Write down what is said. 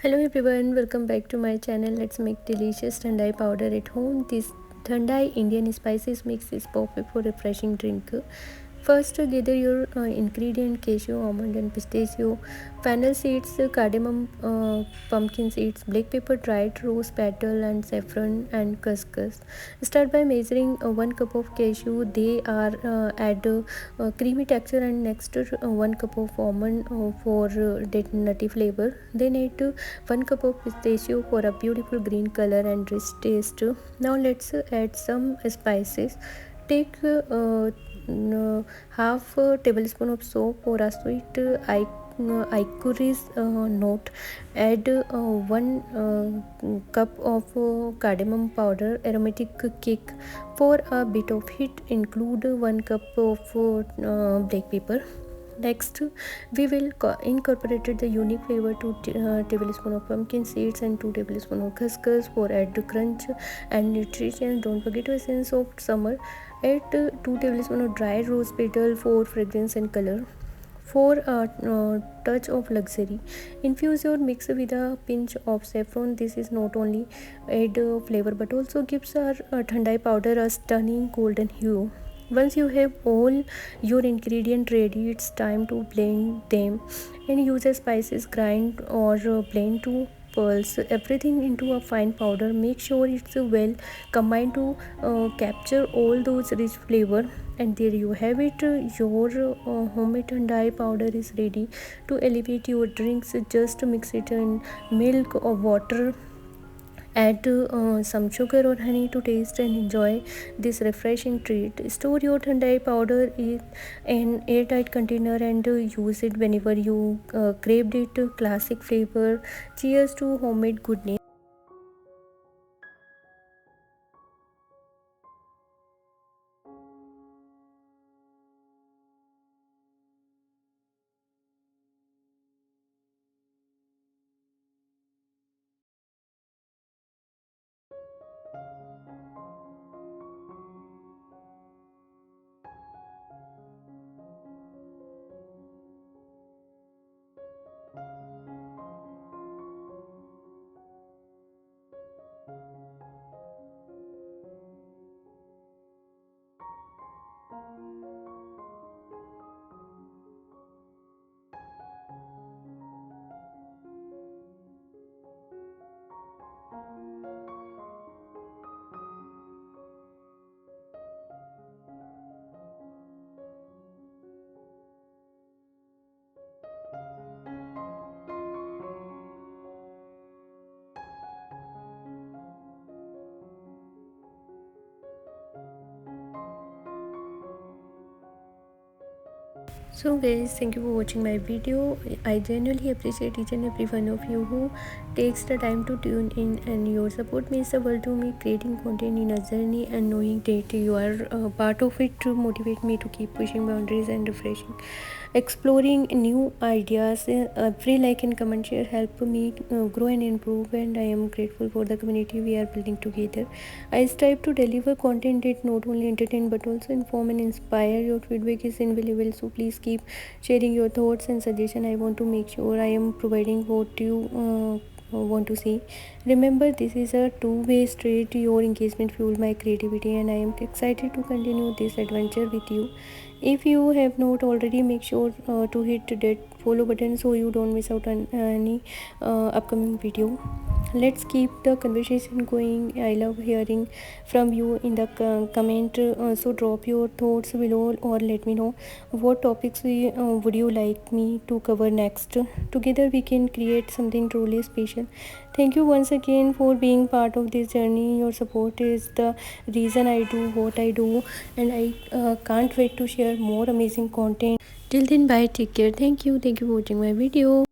Hello everyone, welcome back to my channel. Let's make delicious Thandai powder at home. This Thandai Indian spices mix is perfect for refreshing drink. First, gather your ingredient: cashew, almond, and pistachio, fennel seeds, cardamom, pumpkin seeds, black pepper, dried rose petal, and saffron and couscous. Start by measuring 1 cup of cashew. They are add creamy texture, and next 1 cup of almond for that nutty flavor. Then add 1 cup of pistachio for a beautiful green color and rich taste. Now let's add some spices. Take half a tablespoon of soap or a sweet licorice note. Add 1 cup of cardamom powder, aromatic kick. For a bit of heat, include 1 cup of black pepper. Next, we will incorporate the unique flavor to tablespoon of pumpkin seeds and 2 tablespoons of couscous for add crunch and nutrition. Don't forget to essence of summer. Add 2 tablespoons of dried rose petal for fragrance and color. For a touch of luxury, infuse your mix with a pinch of saffron. This is not only add flavor but also gives our Thandai powder a stunning golden hue. Once you have all your ingredients ready, it's time to blend them and use a spices grind or blend to pulse everything into a fine powder. Make sure it's well combined to capture all those rich flavor. And there you have it. Your homemade Thandai powder is ready to elevate your drinks. Just mix it in milk or water. Add some sugar or honey to taste and enjoy this refreshing treat. Store your Thandai powder in an airtight container and use it whenever you craved it. Classic flavor. Cheers to homemade goodness. So guys, thank you for watching my video. I genuinely appreciate each and every one of you who takes the time to tune in, and your support means the world to me. Creating content in a journey and knowing that you are part of it to motivate me to keep pushing boundaries and refreshing, exploring new ideas. Every like and comment share help me grow and improve, and I am grateful for the community we are building together. I strive to deliver content that not only entertain but also inform and inspire. Your feedback is invaluable, so please keep sharing your thoughts and suggestions. I want to make sure I am providing what you want to see. Remember, this is a two-way street. Your engagement fuel my creativity, and I am excited to continue this adventure with you. If you have not already, make sure to hit that follow button so you don't miss out on any upcoming video. Let's keep the conversation going. I love hearing from you in the comment. So drop your thoughts below or let me know what topics would you like me to cover next. Together we can create something truly special. Thank you once again for being part of this journey. Your support is the reason I do what I do, and I can't wait to share more amazing content. Till then, bye, take care. Thank you for watching my video.